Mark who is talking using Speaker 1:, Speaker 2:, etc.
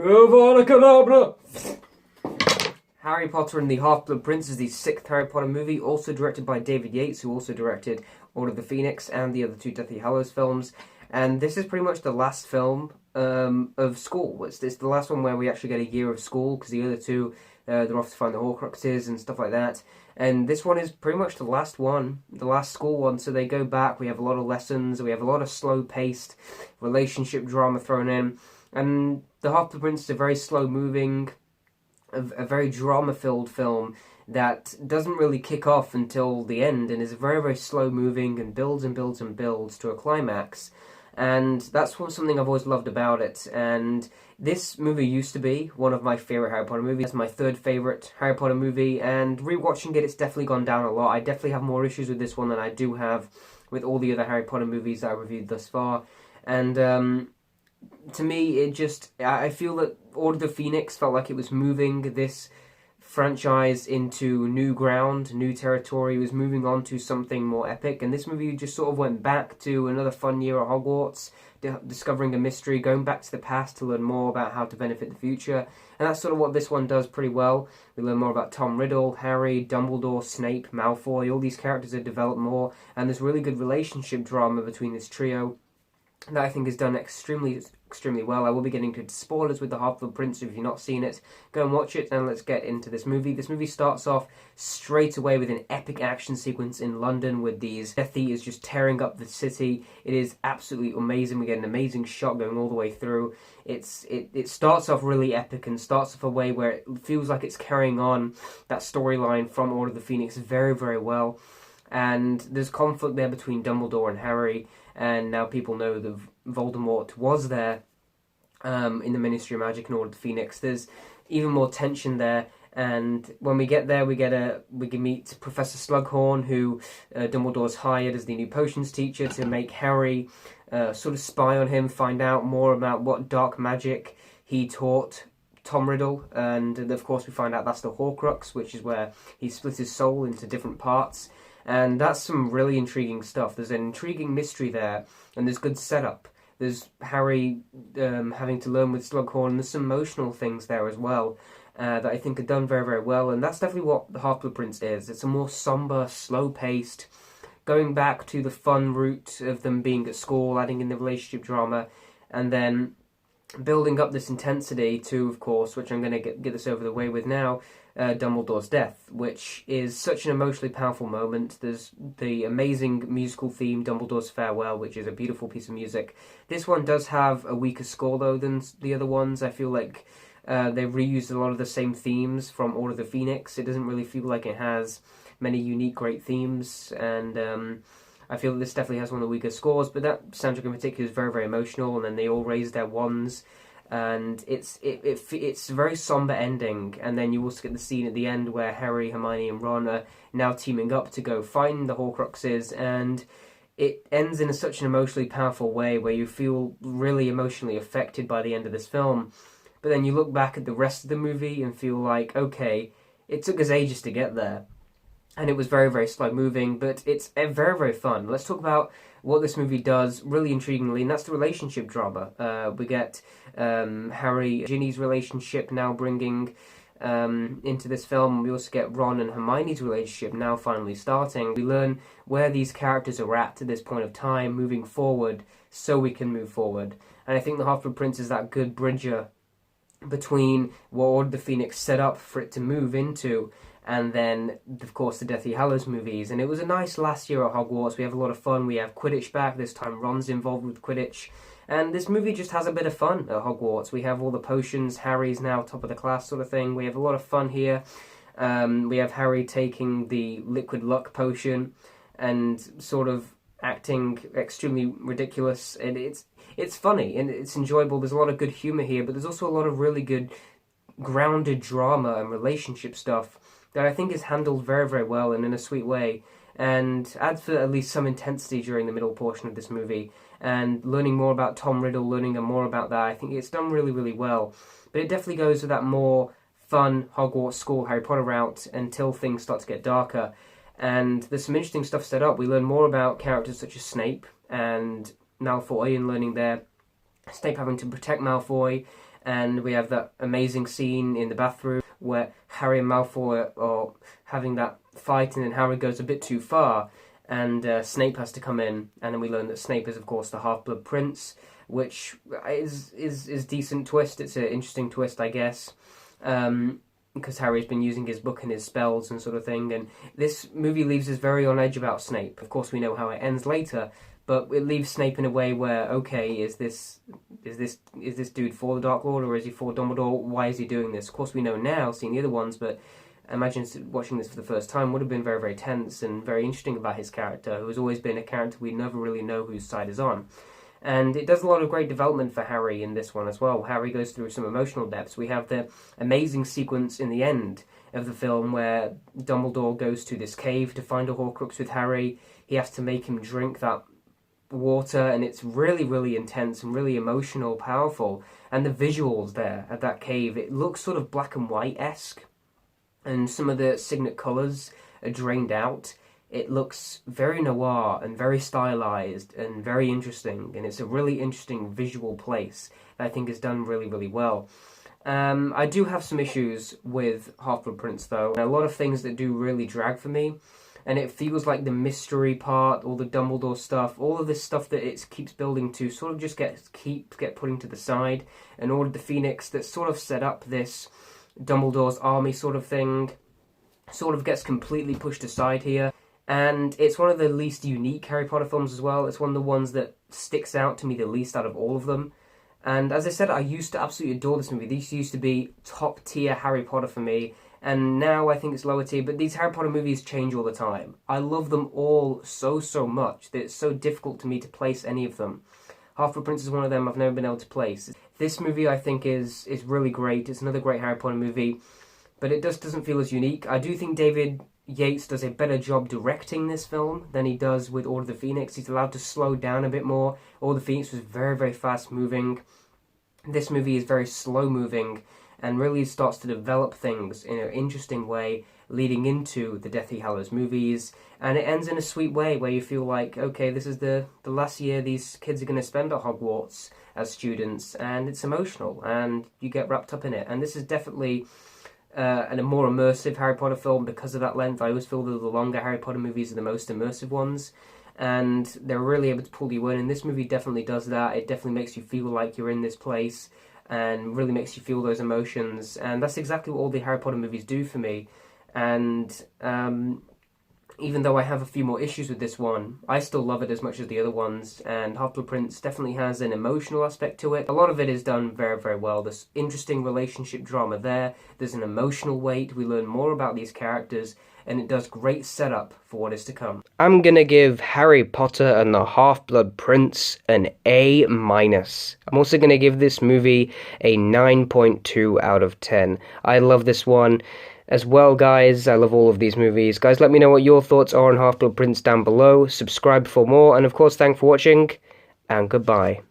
Speaker 1: Avada Kedavra! Harry Potter and the Half-Blood Prince is the 6th Harry Potter movie, also directed by David Yates, who also directed Order of the Phoenix and the other two Deathly Hallows films. And this is pretty much the last film of school. It's the last one where we actually get a year of school, because the other two, they're off to find the Horcruxes and stuff like that. And this one is pretty much the last one, the last school one, so they go back, we have a lot of lessons, we have a lot of slow-paced relationship drama thrown in. And The Half-Blood Prince is a very slow-moving, a very drama-filled film that doesn't really kick off until the end, and is very, very slow-moving and builds and builds and builds to a climax. And that's something I've always loved about it. And this movie used to be one of my favourite Harry Potter movies. It's my third favourite Harry Potter movie, and rewatching it, it's definitely gone down a lot. I definitely have more issues with this one than I do have with all the other Harry Potter movies that I reviewed thus far. And to me, I feel that Order of the Phoenix felt like it was moving this franchise into new ground, new territory. It was moving on to something more epic, and this movie just sort of went back to another fun year at Hogwarts, discovering a mystery, going back to the past to learn more about how to benefit the future, and that's sort of what this one does pretty well. We learn more about Tom Riddle, Harry, Dumbledore, Snape, Malfoy. All these characters are developed more, and there's really good relationship drama between this trio that I think is done extremely well. I will be getting into spoilers with The Half-Blood Prince, so if you've not seen it, go and watch it, and let's get into this movie. This movie starts off straight away with an epic action sequence in London with these Death Eaters just tearing up the city. It is absolutely amazing. We get an amazing shot going all the way through. It starts off really epic and starts off a way where it feels like it's carrying on that storyline from Order of the Phoenix very, very well. And there's conflict there between Dumbledore and Harry, and now people know that Voldemort was there in the Ministry of Magic in Order of the Phoenix. There's even more tension there, and when we get there, we can meet Professor Slughorn, who Dumbledore's hired as the new potions teacher to make Harry sort of spy on him, find out more about what dark magic he taught Tom Riddle, and of course we find out that's the Horcrux, which is where he split his soul into different parts. And that's some really intriguing stuff. There's an intriguing mystery there, and there's good setup. There's Harry having to learn with Slughorn, and there's some emotional things there as well that I think are done very, very well. And that's definitely what The Half-Blood Prince is. It's a more somber, slow-paced, going back to the fun route of them being at school, adding in the relationship drama, and then building up this intensity to, of course, which I'm going to get this over the way with now, Dumbledore's death, which is such an emotionally powerful moment. There's the amazing musical theme, Dumbledore's Farewell, which is a beautiful piece of music. This one does have a weaker score, though, than the other ones. I feel like they've reused a lot of the same themes from Order of the Phoenix. It doesn't really feel like it has many unique, great themes, and I feel that this definitely has one of the weaker scores, but that soundtrack in particular is very, very emotional, and then they all raise their wands, and it's a very somber ending. And then you also get the scene at the end where Harry, Hermione and Ron are now teaming up to go find the Horcruxes, and it ends in such an emotionally powerful way where you feel really emotionally affected by the end of this film. But then you look back at the rest of the movie and feel like, okay, it took us ages to get there, and it was very, very slow moving, but it's very, very fun. Let's talk about what this movie does really intriguingly, and that's the relationship drama. We get Harry and Ginny's relationship now bringing into this film. We also get Ron and Hermione's relationship now finally starting. We learn where these characters are at this point of time, moving forward, so we can move forward. And I think The Half-Blood Prince is that good bridger between what Order of the Phoenix set up for it to move into, and then, of course, the Deathly Hallows movies. And it was a nice last year at Hogwarts. We have a lot of fun. We have Quidditch back. This time Ron's involved with Quidditch. And this movie just has a bit of fun at Hogwarts. We have all the potions. Harry's now top of the class sort of thing. We have a lot of fun here. We have Harry taking the liquid luck potion and sort of acting extremely ridiculous. And it's funny and it's enjoyable. There's a lot of good humour here, but there's also a lot of really good grounded drama and relationship stuff that I think is handled very, very well and in a sweet way, and adds for at least some intensity during the middle portion of this movie. And learning more about Tom Riddle, learning more about that, I think it's done really, really well. But it definitely goes with that more fun Hogwarts school Harry Potter route until things start to get darker. And there's some interesting stuff set up. We learn more about characters such as Snape and Malfoy, and learning there, Snape having to protect Malfoy, and we have that amazing scene in the bathroom where Harry and Malfoy are having that fight, and then Harry goes a bit too far, and Snape has to come in, and then we learn that Snape is, of course, the Half-Blood Prince, which is decent twist. It's an interesting twist, I guess, because Harry's been using his book and his spells and sort of thing, and this movie leaves us very on edge about Snape. Of course, we know how it ends later, but it leaves Snape in a way where, okay, is this dude for the Dark Lord, or is he for Dumbledore? Why is he doing this? Of course, we know now, seeing the other ones, but imagine watching this for the first time would have been very, very tense and very interesting about his character, who has always been a character we never really know whose side is on. And it does a lot of great development for Harry in this one as well. Harry goes through some emotional depths. We have the amazing sequence in the end of the film where Dumbledore goes to this cave to find a Horcrux with Harry. He has to make him drink that water, and it's really, really intense and really emotional, powerful. And the visuals there at that cave, it looks sort of black and white-esque, and some of the signet colours are drained out. It looks very noir and very stylized and very interesting, and it's a really interesting visual place that I think is done really, really well. I do have some issues with Half-Blood Prince, though. A lot of things that do really drag for me, and it feels like the mystery part, all the Dumbledore stuff, all of this stuff that it keeps building to sort of just get putting to the side, and Order of the Phoenix that sort of set up this Dumbledore's army sort of thing sort of gets completely pushed aside here. And it's one of the least unique Harry Potter films as well. It's one of the ones that sticks out to me the least out of all of them. And as I said, I used to absolutely adore this movie. These used to be top tier Harry Potter for me, and now I think it's lower tier, but these Harry Potter movies change all the time. I love them all so much that it's so difficult to me to place any of them. Half-Blood Prince is one of them I've never been able to place. This movie, I think, is really great. It's another great Harry Potter movie, but it just doesn't feel as unique. I do think David Yates does a better job directing this film than he does with Order of the Phoenix. He's allowed to slow down a bit more. Order of the Phoenix was very, very fast moving. This movie is very slow moving and really starts to develop things in an interesting way leading into the Deathly Hallows movies, and it ends in a sweet way where you feel like, okay, this is the last year these kids are going to spend at Hogwarts as students, and it's emotional and you get wrapped up in it. And this is definitely and a more immersive Harry Potter film because of that length. I always feel that the longer Harry Potter movies are the most immersive ones, and they're really able to pull you in, and this movie definitely does that. It definitely makes you feel like you're in this place, and really makes you feel those emotions, and that's exactly what all the Harry Potter movies do for me. And even though I have a few more issues with this one, I still love it as much as the other ones, and Half-Blood Prince definitely has an emotional aspect to it. A lot of it is done very, very well. There's interesting relationship drama there, there's an emotional weight, we learn more about these characters, and it does great setup for what is to come. I'm gonna give Harry Potter and the Half-Blood Prince an A-. I'm also gonna give this movie a 9.2 out of 10. I love this one as well, guys. I love all of these movies. Guys, let me know what your thoughts are on Half-Blood Prince down below. Subscribe for more, and of course, thanks for watching, and goodbye.